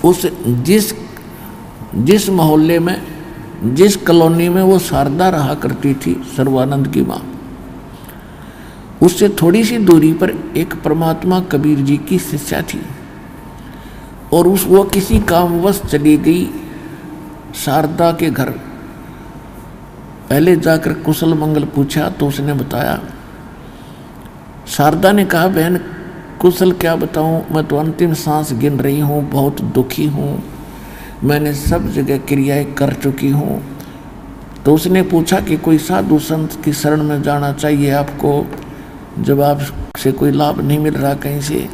उस जिस मोहल्ले में, जिस कॉलोनी में वो शारदा रहा करती थी, सर्वानंद की माँ, उससे थोड़ी सी दूरी पर एक परमात्मा कबीर जी की शिष्या थी। और वो किसी कामवश चली गई शारदा के घर। पहले जाकर कुशल मंगल पूछा तो उसने बताया। शारदा ने कहा, बहन कुशल क्या बताऊं, मैं तो अंतिम सांस गिन रही हूँ, बहुत दुखी हूँ, मैंने सब जगह क्रियाएं कर चुकी हूँ। तो उसने पूछा कि कोई साधु संत की शरण में जाना चाहिए आपको, जब आपसे कोई लाभ नहीं मिल रहा कहीं से।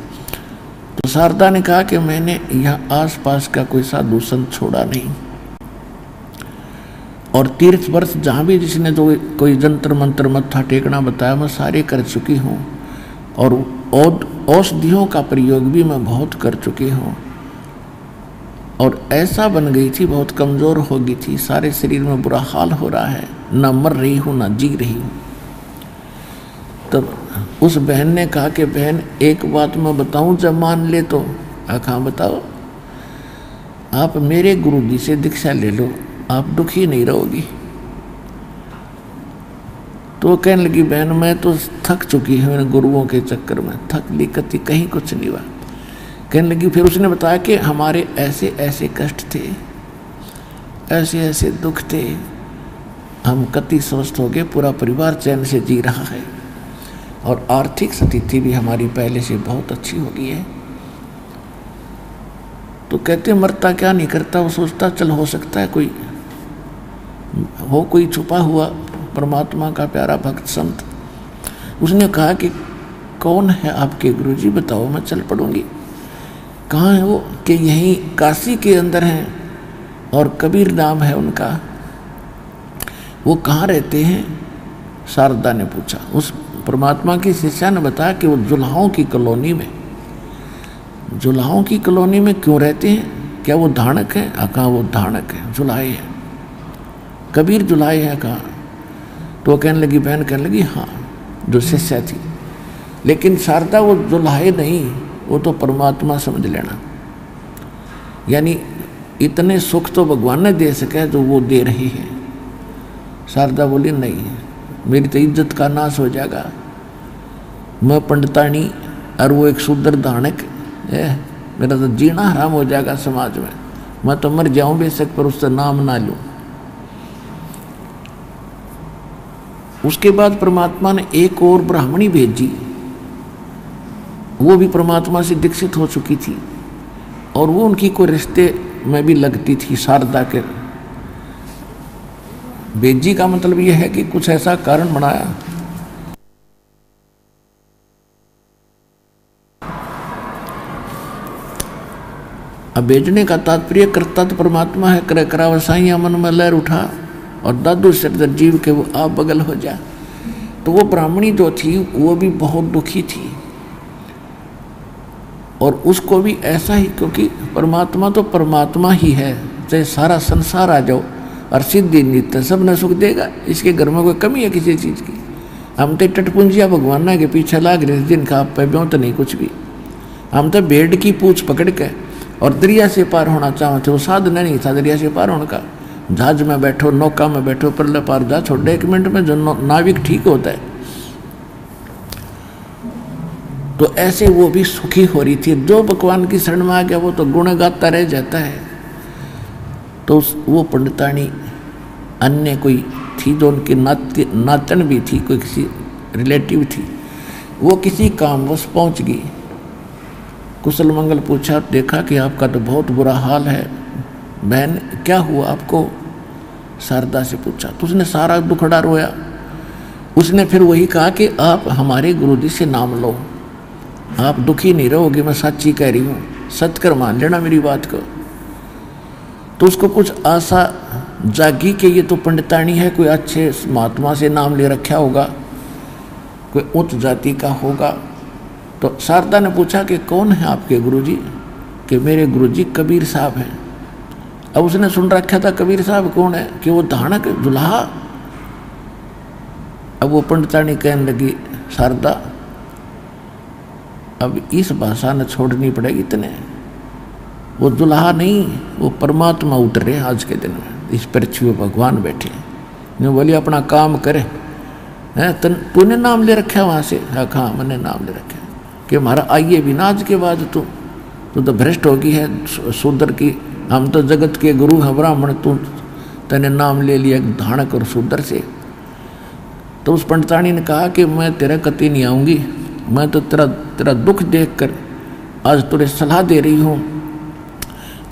तो शारदा ने कहा कि मैंने यहाँ आसपास का कोई साधु संत छोड़ा नहीं, और तीर्थ वर्ष जहाँ भी जिसने जो कोई जंतर मंत्र मत्था टेकना बताया मैं सारे कर चुकी हूँ, और औषधियों का प्रयोग भी मैं बहुत कर चुकी हूँ। और ऐसा बन गई थी, बहुत कमज़ोर हो गई थी, सारे शरीर में बुरा हाल हो रहा है, ना मर रही हूँ ना जी रही हूँ। तब उस बहन ने कहा कि बहन एक बात मैं बताऊँ, जब मान ले तो। हाँ बताओ। आप मेरे गुरु जी से दीक्षा ले लो, आप दुखी नहीं रहोगी। तो कहने लगी, बहन मैं तो थक चुकी हूँ मेरे गुरुओं के चक्कर में, थक ली कति कहीं कुछ नहीं हुआ। कहने लगी, फिर उसने बताया कि हमारे ऐसे ऐसे कष्ट थे, ऐसे ऐसे दुख थे, हम कति स्वस्थ हो गए, पूरा परिवार चैन से जी रहा है, और आर्थिक स्थिति भी हमारी पहले से बहुत अच्छी हो गई है। तो कहते मरता क्या नहीं करता, वो सोचता चल हो सकता है कोई छुपा हुआ परमात्मा का प्यारा भक्त संत। उसने कहा कि कौन है आपके गुरुजी, बताओ मैं चल पड़ूंगी। कहाँ है वो? कि यहीं काशी के अंदर हैं, और कबीर नाम है उनका। वो कहाँ रहते हैं? शारदा ने पूछा। उस परमात्मा की शिष्या ने बताया कि वो जुल्हाओं की कॉलोनी में। जुल्हाओं की कॉलोनी में क्यों रहते हैं? क्या वो धानक है? कहाँ वो धानक है, जुल्हाए है, कबीर जुल्हाए है कहाँ? तो कहने लगी, बहन कहने लगी हाँ, जो शिष्या थी। लेकिन शारदा वो जुल्हाए नहीं, वो तो परमात्मा समझ लेना। यानी इतने सुख तो भगवान ने दे सके जो वो दे रही है। शारदा बोली, नहीं मेरी तो इज्जत का नाश हो जाएगा, मैं पंडितानी और वो एक शूद्र धानक, मेरा तो जीना हराम हो जाएगा समाज में, मैं तो मर जाऊं बेशक पर उससे नाम ना लूं। उसके बाद परमात्मा ने एक और ब्राह्मणी भेजी, वो भी परमात्मा से दीक्षित हो चुकी थी, और वो उनकी कोई रिश्ते में भी लगती थी शारदा के। भेजी का मतलब यह है कि कुछ ऐसा कारण बनाया। अब भेजने का तात्पर्य करता तो परमात्मा है, करे करा वसाइया मन में लहर उठा और दादू सिर जीव के वो आप बगल हो जा। तो वो ब्राह्मणी जो थी वो भी बहुत दुखी थी, और उसको भी ऐसा ही, क्योंकि परमात्मा तो परमात्मा ही है, चाहे सारा संसार आ जाओ और सिद्धि नित्य सब न सुख देगा। इसके घर में कोई कमी है किसी चीज़ की? हम तो टटपुंजिया भगवान के पीछे लाग रहे जिनका आप पे ब्यों तो नहीं कुछ भी। हम तो भेड़ की पूछ पकड़ के और दरिया से पार होना चाहते, वो साधन नहीं था दरिया से पार होने का। जहाज में बैठो, नौका में बैठो, परले पार जा छोड़े 1 मिनट में जो नाविक ठीक होता है। तो ऐसे वो भी सुखी हो रही थी। जो भगवान की शरण में आ गया वो तो गुण गाता रह जाता है। तो वो पंडितानी अन्य कोई थी जो उनकी नातन भी थी, कोई किसी रिलेटिव थी, वो किसी कामवश पहुंच गई। कुशल मंगल पूछा, देखा कि आपका तो बहुत बुरा हाल है, बहन क्या हुआ आपको? शारदा से पूछा तो उसने सारा दुखड़ा रोया। उसने फिर वही कहा कि आप हमारे गुरुजी से नाम लो, आप दुखी नहीं रहोगे, मैं सच्ची कह रही हूँ, सत्कर मान लेना मेरी बात को। तो उसको कुछ आशा जागी कि ये तो पंडितानी है, कोई अच्छे महात्मा से नाम ले रखा होगा, कोई उच्च जाति का होगा। तो शारदा ने पूछा कि कौन है आपके गुरुजी? कि मेरे गुरुजी कबीर साहब हैं। अब उसने सुन रखा था कबीर साहब कौन है, कि वो धानक जुल्हा। अब वो पंडितानी कहने लगी, शारदा अब इस भाषा न छोड़नी पड़ेगी इतने, वो दुल्हा नहीं, वो परमात्मा उतर रहे आज के दिन में, इस पृथ्वी पर भगवान बैठे हैं। ने बोले अपना काम करे हैं, तूने नाम ले रखा है वहाँ से? हाँ मैंने नाम ले रखा है कि हमारा आइए भी ना आज के बाद। तू तो भ्रष्ट होगी है शूद्र की, हम तो जगत के गुरु हैं ब्राह्मण, तू तेने नाम ले लिया धाणक और शूद्र से। तो उस पंडितानी ने कहा कि मैं तेरे कति नहीं आऊँगी, मैं तो तेरा दुख देखकर आज तुझे सलाह दे रही हूँ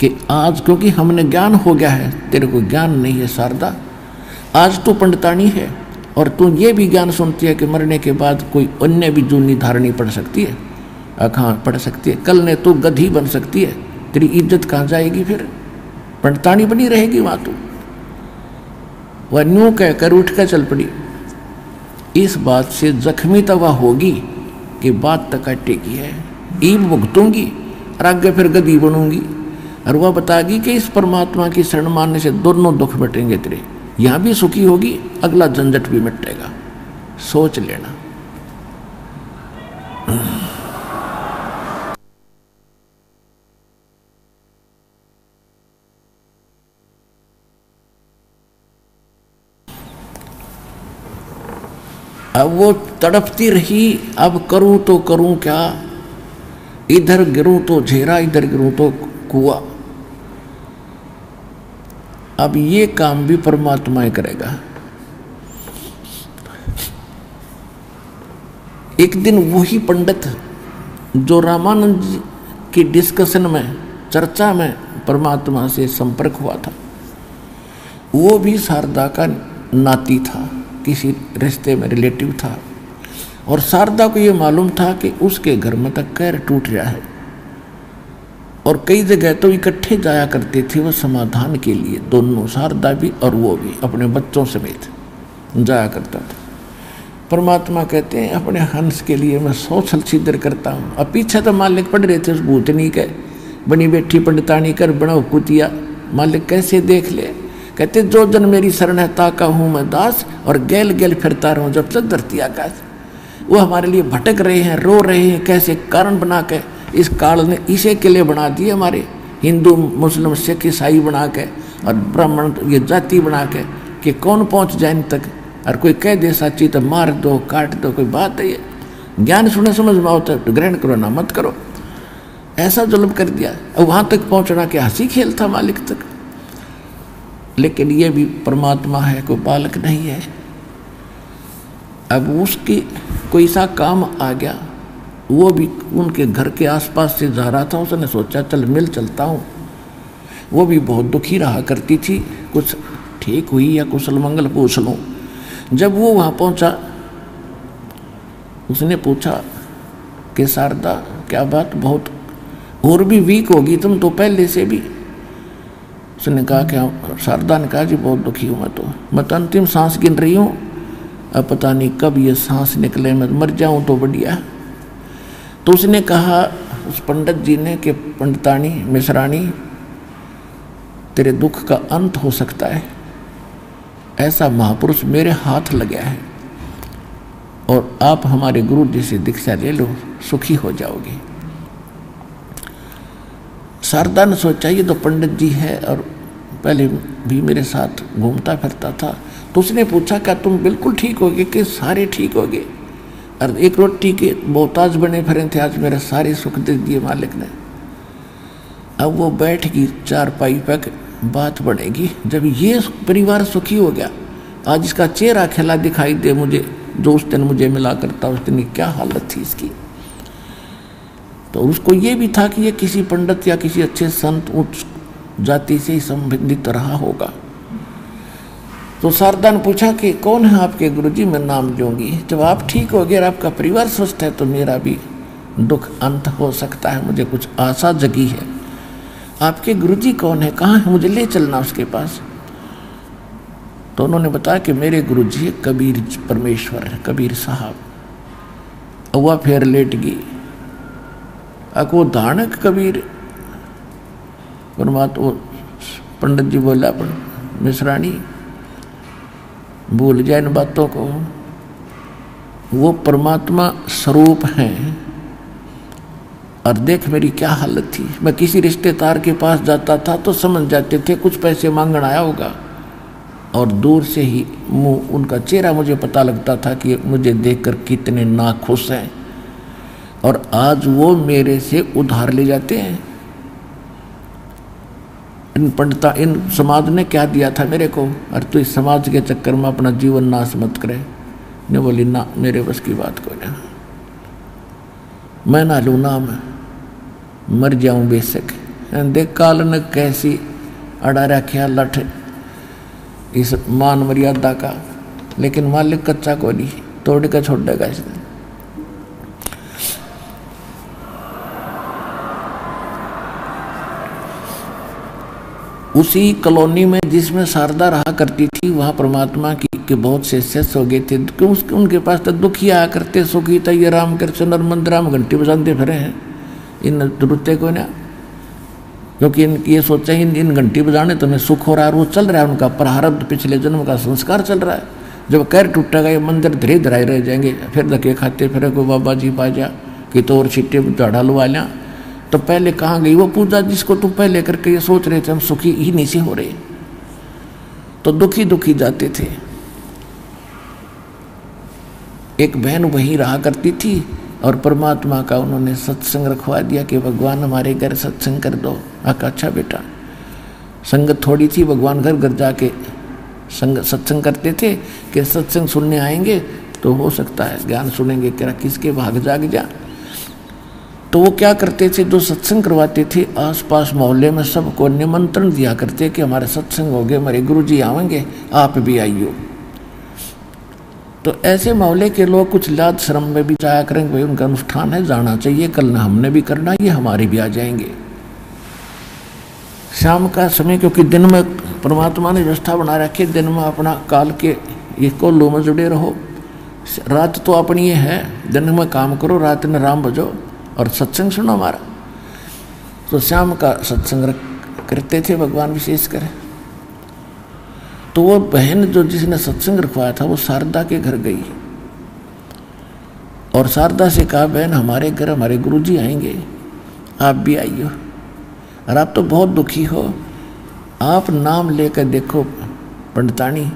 कि आज, क्योंकि हमने ज्ञान हो गया है, तेरे को ज्ञान नहीं है शारदा। आज तू पंडितानी है और तू ये भी ज्ञान सुनती है कि मरने के बाद कोई अन्य भी जूनी धारणी पड़ सकती है। हाँ पड़ सकती है, कल ने तू गधी बन सकती है, तेरी इज्जत कहाँ जाएगी? फिर पंडितानी बनी रहेगी वहाँ तू। वह न्यू कहकर उठ कर चल पड़ी। इस बात से जख्मी तो वह होगी कि बात तक अटेगी है, ईब भुगतूंगी और आगे फिर गधी बनूंगी। और वह बताएगी कि इस परमात्मा की शरण मानने से दोनों दुख मिटेंगे तेरे, यहाँ भी सुखी होगी, अगला झंझट भी मिटेगा। सोच लेना। अब वो तड़पती रही, अब करूं तो करूं क्या, इधर गिरूं तो झेरा, इधर गिरूं तो कुआं। अब ये काम भी परमात्मा ही करेगा। एक दिन वही पंडित जो रामानंद जी की डिस्कशन में, चर्चा में परमात्मा से संपर्क हुआ था, वो भी शारदा का नाती था, किसी रिश्ते में रिलेटिव था। और शारदा को ये मालूम था कि उसके घर में तक कैर टूट रहा है, और कई जगह तो इकट्ठे जाया करते थे वो समाधान के लिए, दोनों, शारदा भी और वो भी अपने बच्चों समेत जाया करता था। परमात्मा कहते हैं अपने हंस के लिए मैं 100 छल छिद्र करता हूँ। अब पीछे तो मालिक पढ़ रहे थे उस भूतनी के, बनी बैठी पंडितानी कर बनाओ कुतिया, मालिक कैसे देख ले। कहते जो जन मेरी शरण है ताका हूँ मैं दास, और गैल गैल फिरता रहूँ जब तक धरती आकाश। वो हमारे लिए भटक रहे हैं, रो रहे हैं, कैसे कारण बना के इस काल ने इसे के लिए बना दिए, हमारे हिंदू मुस्लिम सिख ईसाई बना के और ब्राह्मण ये जाति बना के कि कौन पहुँच जाए इन तक। और कोई कह दे साची तो मार दो, काट दो, कोई बात है ये? ज्ञान सुने समझ में आओ तो ग्रहण करो, ना मत करो। ऐसा जुल्म कर दिया। अब वहाँ तक पहुँचना क्या हंसी खेल था मालिक तक। लेकिन ये भी परमात्मा है, कोई बालक नहीं है। अब उसकी कोई सा काम आ गया, वो भी उनके घर के आसपास से जा रहा था, उसने सोचा चल मिल चलता हूँ। वो भी बहुत दुखी रहा करती थी, कुछ ठीक हुई या कुशल मंगल पूछ लूँ। जब वो वहाँ पहुँचा, उसने पूछा कि शारदा क्या बात, बहुत और भी वीक होगी तुम तो पहले से भी। उसने कहा कि शारदा ने कहा जी बहुत दुखी हूँ मैं तो अंतिम सांस गिन रही हूँ, अब पता नहीं कब ये सांस निकले, मैं मर जाऊँ तो बढ़िया। तो उसने कहा उस पंडित जी ने कि पंडितानी मिश्रानी तेरे दुख का अंत हो सकता है, ऐसा महापुरुष मेरे हाथ लगा है, और आप हमारे गुरु जी से दीक्षा ले लो, सुखी हो जाओगे। शारदा ने सोचा ये तो पंडित जी है और पहले भी मेरे साथ घूमता फिरता था। तो उसने पूछा क्या तुम बिल्कुल ठीक होगे कि सारे ठीक होगे? और एक रोटी के मोहताज बने फिरे थे, आज मेरे सारे सुख दे दिए मालिक ने। अब वो बैठ गई चारपाई पर, बात बढ़ेगी। जब ये परिवार सुखी हो गया, आज इसका चेहरा खिला दिखाई दे मुझे, जो उस दिन मुझे मिला करता उस दिन क्या हालत थी इसकी। तो उसको ये भी था कि ये किसी पंडित या किसी अच्छे संत उच्च जाति से ही संबंधित रहा होगा। तो शारदा ने पूछा कि कौन है आपके गुरुजी, मैं नाम लूँगी। जब आप ठीक हो गए, आपका परिवार स्वस्थ है, तो मेरा भी दुख अंत हो सकता है, मुझे कुछ आशा जगी है। आपके गुरुजी कौन है, कहाँ है, मुझे ले चलना उसके पास। तो उन्होंने बताया कि मेरे गुरुजी कबीर परमेश्वर है, कबीर साहब। वह फिर लेट गई। अब वो धाणक कबीर परमात्मा, पंडित जी बोला मिश्रानी भूल जाए इन बातों को, वो परमात्मा स्वरूप हैं और देख मेरी क्या हालत थी। मैं किसी रिश्तेदार के पास जाता था तो समझ जाते थे कुछ पैसे मांगने आया होगा, और दूर से ही मुंह उनका चेहरा मुझे पता लगता था कि मुझे देखकर कितने नाखुश हैं। और आज वो मेरे से उधार ले जाते हैं। इन पंडिता, इन समाज ने क्या दिया था मेरे को, और तू इस समाज के चक्कर में अपना जीवन नाश मत करे। ने बोली ना, मेरे बस की बात को ना, मैं ना लूँ नाम, मर जाऊं बेशक। देख काल ने कैसी अड़ा रखा लठ इस मान मर्यादा का, लेकिन मालिक कच्चा को नहीं तोड़ के छोड़ देगा इसने। उसी कॉलोनी में जिसमें शारदा रहा करती थी, वहाँ परमात्मा की के बहुत से शिष्य हो गए थे। क्यों उनके पास तो दुखी आया करते, सुखी था ये राम कृष्ण और मंदिरा में घंटी बजाते फिरे हैं इन दुरुते को ना, क्योंकि ये सोचा इन घंटी बजाने तो मैं सुख हो रहा है। वो चल रहा है उनका प्रारब्ध, पिछले जन्म का संस्कार चल रहा है। जब कैर टूटेगा ये मंदिर धीरे धीरे रह जाएंगे, फिर धक्के खाते फिर को बाबा जी बाजा कि तो और छिट्टे झाड़ा लुआ लिया। तो पहले कहाँ गई वो पूजा जिसको तुम पहले करके ये सोच रहे थे हम सुखी ही नहीं से हो रहे, तो दुखी दुखी जाते थे। एक बहन वहीं रहा करती थी और परमात्मा का उन्होंने सत्संग रखवा दिया कि भगवान हमारे घर सत्संग कर दो। अच्छा बेटा, संगत थोड़ी थी, भगवान घर घर जाके सत्संग करते थे कि सत्संग सुनने आएंगे तो हो सकता है ज्ञान सुनेंगे, क्या किसके भाग जाग जा। तो वो क्या करते थे, जो सत्संग करवाते थे आसपास मोहल्ले में सबको निमंत्रण दिया करते कि हमारे सत्संग हो गए, हमारे गुरुजी आएंगे, आप भी आइयो। तो ऐसे मोहल्ले के लोग कुछ लाज शर्म में भी जाया करेंगे, भाई उनका अनुष्ठान है जाना चाहिए, कल ना हमने भी करना, ये हमारे भी आ जाएंगे। शाम का समय, क्योंकि दिन में परमात्मा ने व्यवस्था बना रखी, दिन में अपना काल के ये कोल्लू में जुड़े रहो, रात तो अपनी ये है, दिन में काम करो, रात में राम भजो और सत्संग सुनो हमारा। तो शाम का सत्संग करते थे भगवान विशेष कर। तो वो बहन जो जिसने सत्संग रखवाया था वो शारदा के घर गई और शारदा से कहा, बहन हमारे घर हमारे गुरुजी आएंगे, आप भी आइयो। और आप तो बहुत दुखी हो, आप नाम लेकर देखो पंडितानी,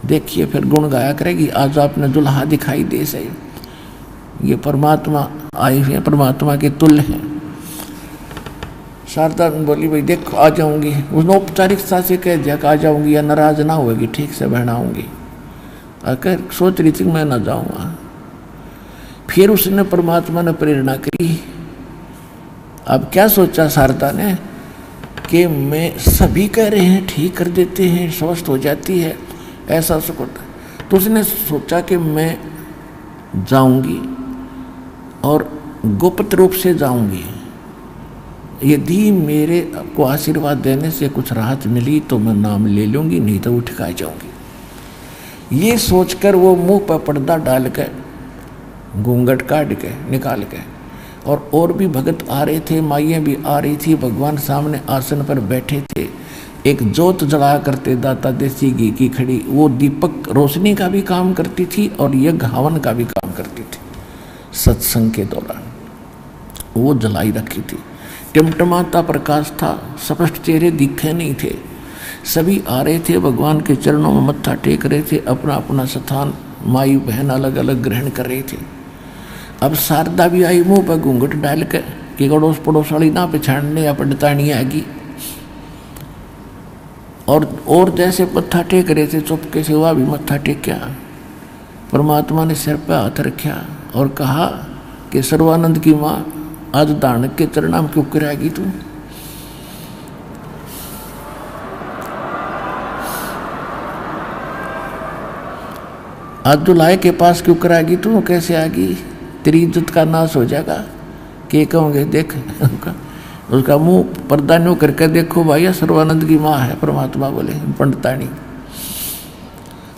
देखिए फिर गुण गाया करेगी। आज आपने दुल्हा दिखाई दे सही, ये परमात्मा आए हुए हैं, परमात्मा के तुल्य हैं। शारदा बोली, भाई देख आ जाऊंगी। उसने औपचारिकता से कह दिया कि आ जाऊंगी, या नाराज ना होगी, ठीक से बहन आऊंगी। अगर सोच रही थी मैं ना जाऊंगा, फिर उसने परमात्मा ने प्रेरणा करी। अब क्या सोचा शारदा ने कि मैं सभी कह रहे हैं ठीक कर देते हैं, स्वस्थ हो जाती है, ऐसा सब होता। तो उसने सोचा कि मैं जाऊंगी और गुप्त रूप से जाऊंगी, यदि मेरे को आशीर्वाद देने से कुछ राहत मिली तो मैं नाम ले लूंगी, नहीं तो उठ कर जाऊंगी। ये सोचकर वो मुंह पर पर्दा डाल कर घूंघट काट के निकाल के, और भी भगत आ रहे थे, माइयाँ भी आ रही थी, भगवान सामने आसन पर बैठे थे। एक जोत जला करते दाता देसी घी की खड़ी, वो दीपक रोशनी का भी काम करती थी और यज्ञ हवन का भी काम करती थी। सत्संग के दौरान वो जलाई रखी थी, टिमटिमाता प्रकाश था, स्पष्ट चेहरे दिखे नहीं थे। सभी आ रहे थे, भगवान के चरणों में मत्था टेक रहे थे, अपना अपना स्थान माई बहन अलग अलग ग्रहण कर रहे थे। अब शारदा भी आई मुंह पर घूंघट डाल कर कि अड़ोस पड़ोस वाली ना पहचानने या पंडितानी आएगी। और जैसे मत्था टेक रहे थे चुपके से वह भी मत्था टेक्या। परमात्मा ने सिर पर हाथ रखा और कहा कि सर्वानंद की माँ, आज दानक के चरणों में क्यों कराएगी तू? आज दुल्हे के पास क्यों कराएगी तू? कैसे आएगी? तेरी इज्जत का नाश हो जाएगा। के कहोगे देख उसका मुंह पर्दा न्यू करके देखो भैया, सर्वानंद की माँ है। परमात्मा बोले पंडितानी।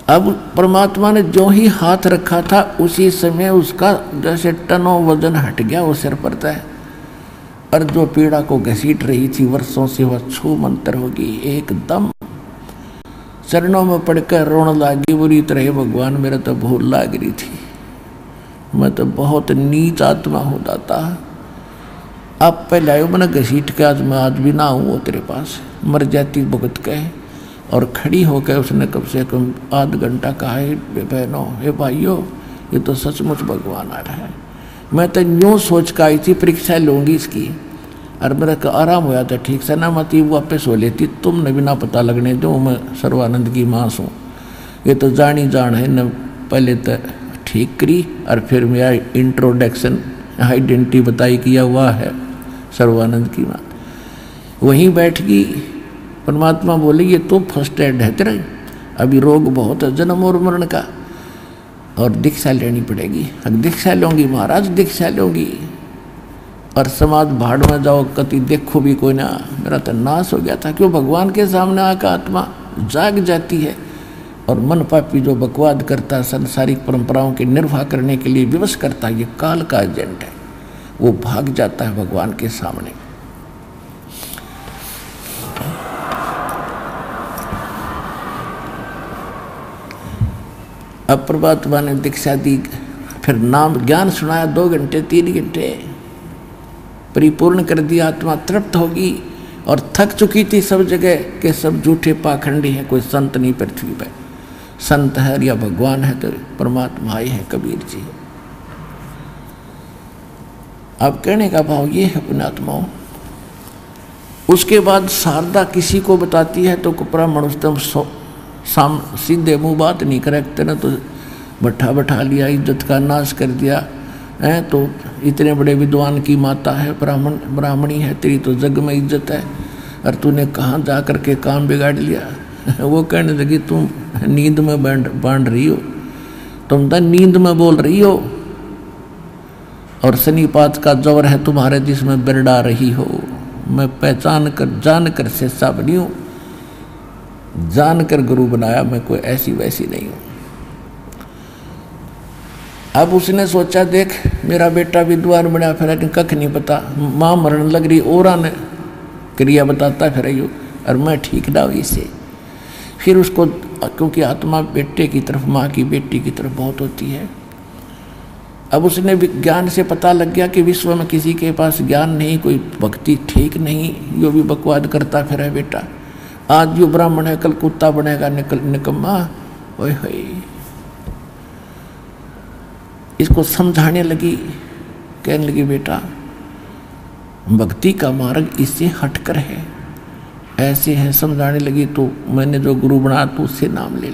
अब परमात्मा ने जो ही हाथ रखा था उसी समय उसका जैसे टनों वजन हट गया, वो सिर पर है। और जो पीड़ा को घसीट रही थी वर्षों से वह छू मंतर होगी, एकदम चरणों में पड़कर रोने लगी, बुरी तरह भगवान मेरा तो भूल लाग रही थी, मैं तो बहुत नीच आत्मा हो जाता, अब पहले आयो मैंने घसीट के आज मैं आज भी ना हूँ वो तेरे पास मर जाती भुगत कहे। और खड़ी होकर उसने कम से कम आध घंटा कहा, है बहनों हे भाइयों ये तो सचमुच भगवान आ रहा है। मैं तो यूँ सोच कर आई थी परीक्षा लूँगी इसकी, और मेरा आराम होया था ठीक से ना मती वापस हो लेती, तुमने भी ना पता लगने दो मैं सर्वानंद की माँ हूँ। ये तो जानी जान है न, पहले तो ठीक करी और फिर मेरा इंट्रोडक्शन आइडेंटिटी बताई किया हुआ है सर्वानंद की माँ। वहीं बैठ गई। परमात्मा बोले ये तो फर्स्ट एड है तेरा, अभी रोग बहुत है जन्म और मरण का, और दीक्षा लेनी पड़ेगी। अब दीक्षा लूँगी महाराज दीक्षा लूँगी, और समाज भाड़ में जाओ कति देखो भी कोई ना। मेरा तो नाश हो गया था। क्यों भगवान के सामने आकर आत्मा जाग जाती है, और मन पापी जो बकवाद करता है सांसारिक परंपराओं के निर्वाह करने के लिए विवश करता है, ये काल का एजेंट है, वो भाग जाता है भगवान के सामने। अब परमात्मा ने दीक्षा दी, फिर नाम ज्ञान सुनाया 2 घंटे 3 घंटे, परिपूर्ण कर दिया। आत्मा तृप्त होगी, और थक चुकी थी सब जगह के सब झूठे पाखंडी हैं, कोई संत नहीं पृथ्वी पर। संत है या भगवान है तो परमात्मा ही है, कबीर जी। अब कहने का भाव ये है पुण्यात्माओं। उसके बाद शारदा किसी को बताती है तो ब्राह्मण उसदम सीधे मुंह बात नहीं करते ना, तो बैठा बैठा लिया, इज्जत का नाश कर दिया है। तो इतने बड़े विद्वान की माता है, ब्राह्मणी है, तेरी तो जग में इज्जत है, और तूने कहाँ जा कर के काम बिगाड़ लिया। वो कहने लगी तुम नींद में बांध रही हो, तुम तो नींद में बोल रही हो, और शनिपात का जोर है तुम्हारे जिसमें बिरड़ा रही हो। मैं पहचान कर जान कर शिष्या बनी हूँ, जान कर गुरु बनाया, मैं कोई ऐसी वैसी नहीं हूँ। अब उसने सोचा देख मेरा बेटा विद्वान बना, फिर कख नहीं पता, माँ मरण लग रही और ने क्रिया बताता फिर यू, और मैं ठीक ना हुई से। फिर उसको, क्योंकि आत्मा बेटे की तरफ, माँ की बेटी की तरफ बहुत होती है। अब उसने ज्ञान से पता लग गया कि विश्व में किसी के पास ज्ञान नहीं, कोई भक्ति ठीक नहीं, यो भी बकवाद करता फिर है बेटा। आज जो ब्राह्मण है कल कुत्ता बनेगा निकम्मा। ओए होए, इसको समझाने लगी, कहने लगी बेटा भक्ति का मार्ग इससे हटकर है, ऐसे है। समझाने लगी तो मैंने जो गुरु बनाया तो उससे नाम ले ले।